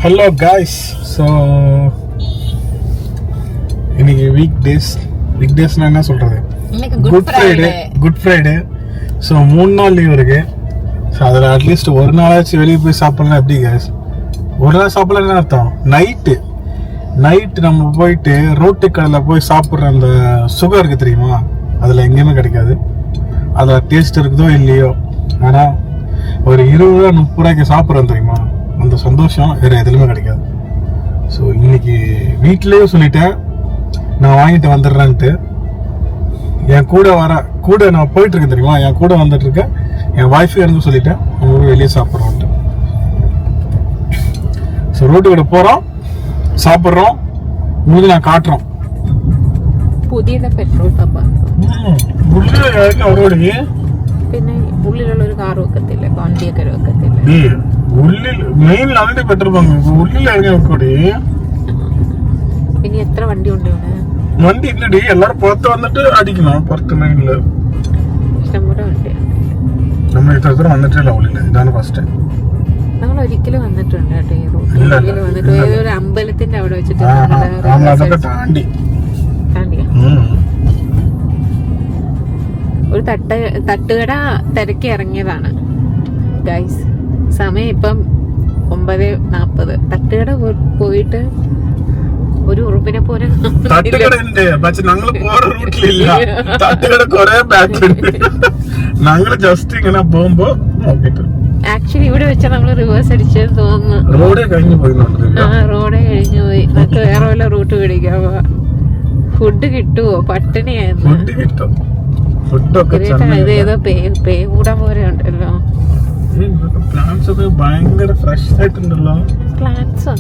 Hello guys. So இன்னைக்கு வீக்டேஸ்னா என்ன சொல்றது, குட் ஃப்ரைடே. ஸோ 3 நாள் லீவ் இருக்கு. ஸோ அதில் அட்லீஸ்ட் ஒரு நாளாச்சும் வெளியே போய் சாப்பிடலாம். எப்படி காய்ஸ், ஒரு நாள் சாப்பிடலாம் அர்த்தம், நைட்டு நம்ம போயிட்டு ரோட்டு கடையில் போய் சாப்பிட்ற அந்த சுகம் இருக்குது தெரியுமா, அதில் எங்கேயுமே கிடைக்காது. அதில் டேஸ்ட் இருக்குதோ இல்லையோ, ஆனால் ஒரு 20-30 ரூபாய்க்கு சாப்பிட்றோம் தெரியுமா, அந்த சந்தோஷம் வேறு எதுலையுமே கிடைக்காது. ஸோ இன்னைக்கு வீட்டிலேயே சொல்லிட்டேன் நான் வாங்கிட்டு வந்துடுறேன்ட்டு. என் கூட நான் போயிட்டு இருக்கேன் தெரியுமா, என் கூட வந்துட்டு இருக்கேன் என் ஒய்ஃபு எனக்கு சொல்லிட்டேன் நம்ம வெளியே சாப்பிட்றோன்ட்டு. ஸோ ரோட்டு கூட போகிறோம், சாப்பிட்றோம், உங்களுக்கு நான் காட்டுறோம். പുതിയ പെട്രോൾ പമ്പാണ്. പിന്നെ ഉള്ളിലുള്ള ഒരു കാർ വെക്കത്തില്ല, വണ്ടിയൊക്കെ വെക്കത്തില്ല. മെയിനിൽ അതിന്റെ പെട്രോൾ പമ്പ് ഉള്ളിൽ ഇറങ്ങി വെക്കൂടി. പിന്നെ എത്ര വണ്ടി ഉണ്ട് ഇവിടെ? വണ്ടി ഇല്ലടി, എല്ലാരും പുറത്ത് വന്നിട്ട് അടിക്കണം. പുറത്ത് മെയിനില് ഇഷ്ടംപോലെ വണ്ടി. നമ്മൾ ഇത്ര വന്നിട്ടില്ല ഉള്ളില്, ഇതാണ് ഫസ്റ്റ്. നമ്മൾ ഒരിക്കലും വന്നിട്ടുണ്ട് കേട്ടോ ഈ റൂട്ടിൽ വന്നിട്ട്. ഒരു അമ്പലത്തിന്റെ അവിടെ വെച്ചിട്ട് അതൊക്കെ താണ്ടി ഒരു തട്ടുകട തിരക്കി ഇറങ്ങിയതാണ് ഗൈസ്. സമയം ഇപ്പം 9:40. തട്ടുകട പോയിട്ട് ഒരു ഉറുപ്പിനെ പോലെ ആക്ച്വലി ഇവിടെ വെച്ചാൽ നമ്മള് റിവേഴ്സ് അടിച്ചെന്ന് തോന്നുന്നു. റോഡേ കഴിഞ്ഞു പോയി. നമുക്ക് വേറെ വല്ല റൂട്ട് പിടിക്കാമോ? ഫുഡ് കിട്ടുവോ? പട്ടിണിയായിരുന്നു. ഇതേതോ പേ കൂടാൻ പോലെ ഉണ്ടല്ലോ. പ്ലാന്റ്സ് ഒക്കെ ഭയങ്കര ഫ്രഷ് ആയിട്ടുണ്ടല്ലോ. പ്ലാന്റ്സ്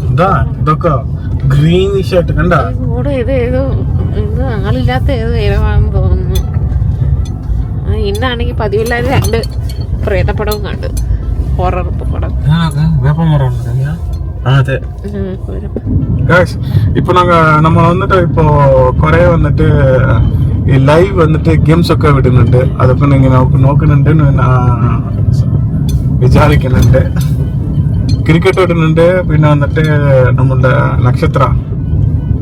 ഗ്രീനിഷ് ആയിട്ട് കണ്ട. ഇതേതോ ആളില്ലാത്ത ഏതോ ഇരവാണെന്ന് തോന്നുന്നു. ഇന്നാണെങ്കിൽ പതിവില്ലാതെ 2 പ്രേതപ്പടവും കണ്ടു, ഹൊറർ പടം. അതെ. ഇപ്പൊ നമ്മ വന്നിട്ട് ഇപ്പൊ കൊറേ വന്നിട്ട് ഈ ലൈവ് വന്നിട്ട് ഗെയിംസ് ഒക്കെ വിടുന്നുണ്ട്. അതൊക്കെ ഇങ്ങനെ നോക്കുന്നുണ്ട്, വിചാരിക്കുന്നുണ്ട്. ക്രിക്കറ്റ് ഇടുന്നുണ്ട്, പിന്നെ വന്നിട്ട് നമ്മളുടെ നക്ഷത്ര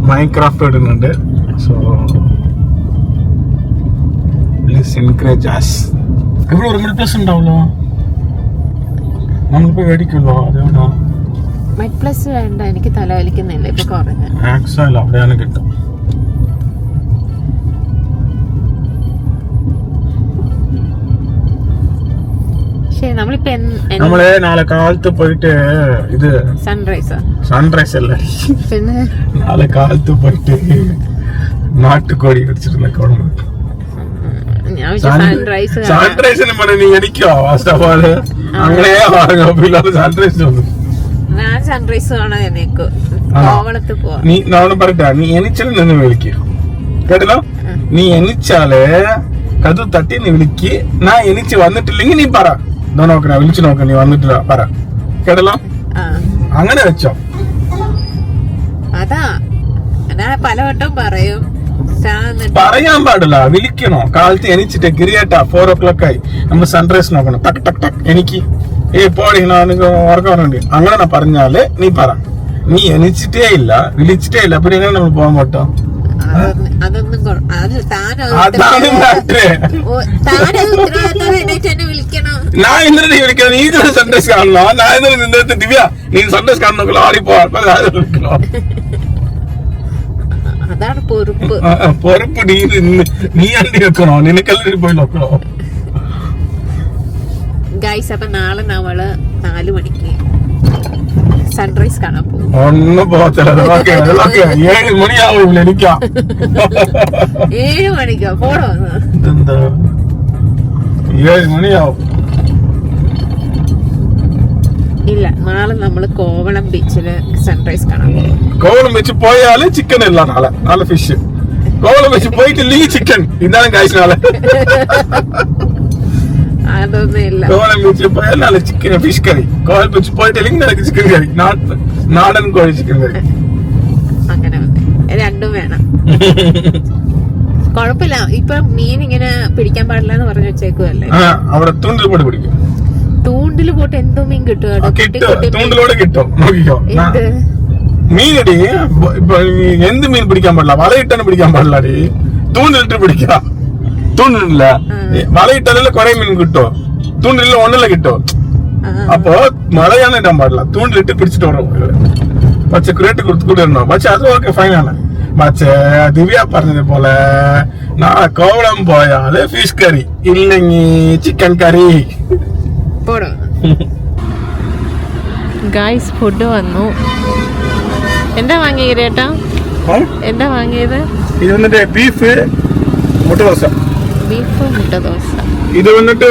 മൈൻക്രാഫ്റ്റ് ഇടുന്നുണ്ട്. So please encourage us. ഇവിടെ ഒരു മിഡിൽ പ്ലസ് ഉണ്ടാവല്ലോ, നമ്മളിപ്പോ മേടിക്കുമല്ലോ. അതുകൊണ്ടാ മെഡ് പ്ലസ് വേണ്ട, എനിക്ക് തലവലിക്കുന്നില്ല ഇപ്പൊ കുറഞ്ഞ. ആക്സല്ല അവിടെയാണ് കിട്ടും. നമ്മള് നാളെ കാലത്ത് പോയിട്ട് ഇത് സൺറൈസ് അല്ല, പിന്നെ നാളെ കാലത്ത് പോയിട്ട് നാട്ടുകോഴി അടിച്ചിരുന്ന സൺറൈസിന് പണി നീ എനിക്കോ ഫസ്റ്റ് ഓഫ് ഓൾ അങ്ങനെ സൺറൈസ് വന്നു. ഞാൻ സൺറൈസ് കാണാൻ കോവളത്ത് പോവാ. നീ നാളെ പറയട്ടാ, നീ എനിച്ചാലും നിന്ന് വിളിക്ക് കേട്ടല്ലോ. നീ എനിച്ചാല് കതു തട്ടി നീ വിളിക്ക്. ഞാൻ എനിച്ച് വന്നിട്ടില്ലെങ്കിൽ നീ പറ, നോക്കണ വിളിച്ചു നോക്ക, നീ വന്നിട്ടില്ല പറ കേട്ടല്ലോ. അങ്ങനെ വെച്ചോ. അതാ ഞാൻ പലവട്ടം പറയും, പറയാൻ പാടില്ല, വിളിക്കണോ. കാലത്ത് എനിച്ചിട്ട് ഗിരിയേട്ടാ 4 o'clock ആയി, നമ്മൾ സൺറൈസ് നോക്കണം. ടക്ക് ടക്ക് ടക്ക് എനിക്ക് പോടി ഉറക്കമുണ്ട് അങ്ങനെ പറഞ്ഞാല് നീ പറ. നീ എനിച്ചിട്ടേ ഇല്ല, വിളിച്ചിട്ടേ ഇല്ല, പിന്നെ എങ്ങനെ നമ്മൾ പോകാൻ പറ്റോ? ഞാൻ ഇന്നലെ നീ വിളിക്കണം, നീ ഇന്നലെ സൺഡേസ് കാണണോ? ഞാൻ ഇന്നലെ നിന്റെ ദിവ്യ നീ സൺഡേസ് കാണണോ? ആടിപ്പോവാ വിളിക്കണോ? പൊറുപ്പ് നീ അണ്ടി വെക്കണോ? നിനക്കെല്ലാം പോയി നോക്കണോ? ഗൈസ്, അപ്പൊ നാളെ നമ്മള് 4 മണിക്ക് സൺറൈസ് കാണാൻ പോകും. ഒന്നും പോകത്തില്ല, 7 മണിയാവും. എനിക്കാ 7 മണിക്കോ പോണോ? ഇതെന്താ 7 മണിയാവും? ഇല്ല, നാളെ നമ്മള് കോവളം ബീച്ചില് സൺറൈസ് കാണാൻ പോകും. കോവളം ബീച്ച് പോയാല് ചിക്കൻ ഇല്ല, നാളെ ഫിഷ്. കോവളം ബീച്ച് പോയിട്ടില്ലെങ്കിൽ ചിക്കൻ. ഇതാണ് കാഴ്ച. നാളെ അതൊന്നും ഇല്ല. കോവളം ബീച്ചിൽ പോയാൽ നാളെ ചിക്കൻ ഫിഷ് കറി. കോവളം ബീച്ച് പോയിട്ടില്ലെങ്കിൽ നാളെ ചിക്കൻ കറി, നാടൻ കോഴി ചിക്കൻ കറി. അങ്ങനെ രണ്ടും വേണം. കൊഴപ്പില്ല. ഇപ്പൊ മീൻ ഇങ്ങനെ പിടിക്കാൻ പാടില്ല എന്ന് പറഞ്ഞു വെച്ചേക്കുവല്ലേ. അവിടെ തൂണ്ടിൽ പൊടി പിടിക്കും. തൂണ്ടില് പോട്ട് എന്തോ മീൻ കിട്ടും തൂണ്ടിലോടെ കിട്ടും നോക്കിക്കോ മീനടി ഇപ്പൊ എന്ത് മീൻ പിടിക്കാൻ പാടില്ല വലയിട്ടാണ് പിടിക്കാൻ പാടില്ലടി തൂണ്ടിലിട്ട് പിടിക്കാം തൂണ്ടില്ല വലയിട്ടാലല്ലേ കുറെ മീൻ കിട്ടോ തൂണ്ടില്ല ഒന്നല്ല കിട്ടോ അപ്പൊ മഴയാണ് ഇടാൻ പാടില്ല തൂണ്ടിലിട്ട് പിടിച്ചിട്ട് വരും പച്ചക്കുരേറ്റ് കൊടുത്തുകൂടിരുന്നോ പക്ഷെ അത് ഓക്കെ ഫൈനാണ് പക്ഷേ ദിവ്യ പറഞ്ഞതുപോലെ നാളെ കോവളം പോയാല് ഫിഷ് കറി ഇല്ലെങ്കിൽ ചിക്കൻ കറി ഗായ്സ് ഫുഡ് വന്നു എന്താ വാങ്ങിയത് ചേട്ടാ എന്താ വാങ്ങിയത് ഇത് വന്നിട്ട് ബീഫ് മുട്ട ദോശ ഇത് വന്നിട്ട്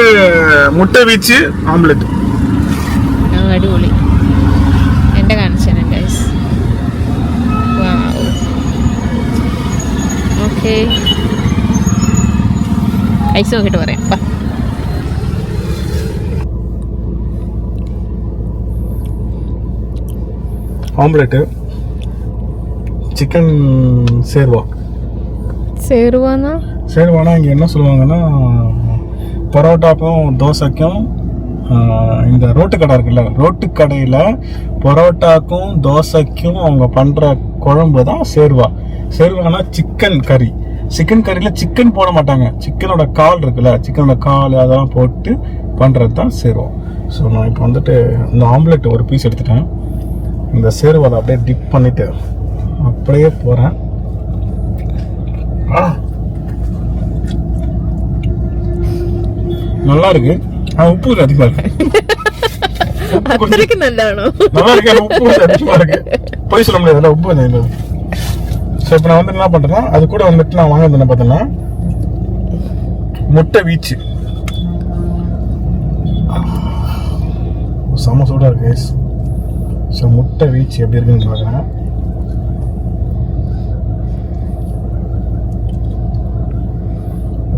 മുട്ട വീച്ച് ഓംലെറ്റ് അടിപൊളി എന്റെ കാണിച്ചു ഗൈസ് ഓക്കെ ഐസ് നോക്കിട്ട് പറയാം ഓംലെറ്റ് சிக்கன் சேர்வானா இங்கே என்ன சொல்லுவாங்கன்னா பரோட்டாக்கும் தோசைக்கும் இந்த ரோட்டு கடை இருக்குல்ல ரோட்டு கடையில் பரோட்டாக்கும் தோசைக்கும் அவங்க பண்ணுற குழம்பு தான் சேர்வானா சிக்கன் கறியில் சிக்கன் போட மாட்டாங்க சிக்கனோட கால் இருக்குல்ல சிக்கனோட கால் அதெல்லாம் போட்டு பண்ணுறது தான் சேர்வா ஸோ நான் இப்போ வந்துட்டு இந்த ஆம்லெட் ஒரு பீஸ் எடுத்துட்டேன் இந்த சேர்வாதை அப்படியே டிப் பண்ணிட்டு அப்படியே போறேன் நல்லா இருக்கு உப்பு அதிகமா இருக்கு நல்லா இருக்கு உப்பு அதிகமா இருக்கு போய் சொல்ல முடியாது உப்பு கொஞ்சம் ஸோ இப்போ நான் வந்து என்ன பண்றேன்னா அது கூட வந்துட்டு நான் வாங்கினது என்ன பார்த்தேன்னா முட்டை வீச்சு செம சூடா இருக்கு ஸோ முட்டை வீச்சு எப்படி இருக்குன்னு பார்க்குறேன்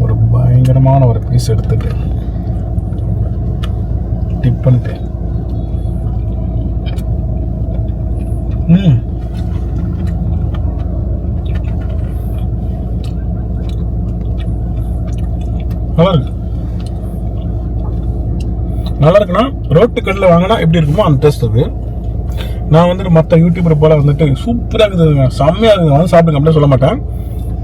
ஒரு பயங்கரமான ஒரு பீஸ் எடுத்துட்டு டிப் பண்ணிட்டு நல்லா இருக்குன்னா ரோட்டு கடையில் வாங்கினா எப்படி இருக்குமோ அந்த டேஸ்ட் அது நான் வந்துட்டு மற்ற யூடியூபர் போல வந்துட்டு சூப்பராக இருக்குதுங்க செம்மையாக இருக்குது வந்து சாப்பிடுங்க அப்படியே சொல்ல மாட்டேன்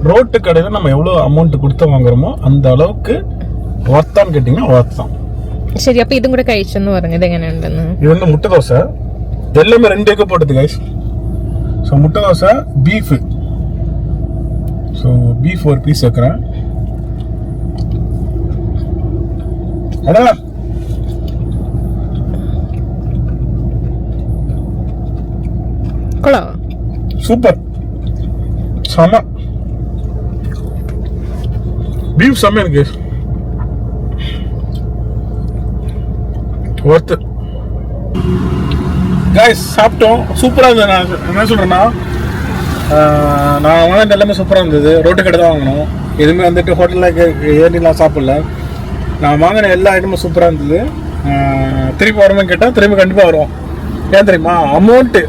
ரோட்டு கடையில் நம்ம எவ்வளோ அமௌண்ட் கொடுத்து வாங்குறோமோ அந்த அளவுக்கு ஒர்த்தான்னு கேட்டிங்கன்னா ஒர்த் தான் சரி அப்போ இதுவும் கூட കഴിച്ചെന്ന് പറഞ്ഞു ഇത് എങ്ങനെയുണ്ടെന്ന് இது வந்து முட்டை தோசை எல்லாமே 2 எக் போட்டது கைஸ் ஸோ முட்டை தோசை பீஃபு ஸோ பீஃப் ஒரு பீஸ் வைக்கிறேன் அதான் சூப்பர் செம பீஃப் செம்ம எனக்கு ஒர்த்து கைஸ் சாப்பிட்டோம் சூப்பராக இருந்தது நான் என்ன சொல்கிறேன்னா நான் வாங்கினது எல்லாமே சூப்பராக இருந்தது ரோட்டு கடை தான் வாங்கினோம் எதுவுமே வந்துட்டு ஹோட்டலில் ஏறிலாம் சாப்பிடல நான் வாங்கின எல்லா ஐட்டமும் சூப்பராக இருந்தது திருப்பி வரணும்னு கேட்டால் திரும்பி கண்டிப்பாக வருவோம் ஏன் தெரியுமா அமௌண்ட்டு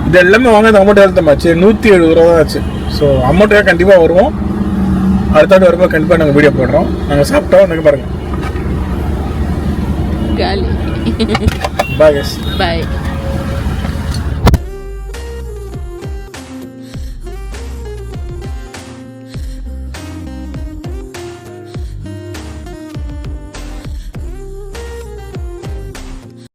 இது எல்லாமே வாங்கினது அமௌண்ட் எழுத்தமாச்சு 170 ரூபா தான் ஆச்சு ஸோ அமௌண்ட்டுக்காக கண்டிப்பாக வருவோம் அடுத்தாண்டு வரும்போது கண்டிப்பாக நாங்கள் வீடியோ போடுறோம் நாங்கள் சாப்பிட்டோம் எனக்கு பாருங்கள் பாய் பாய்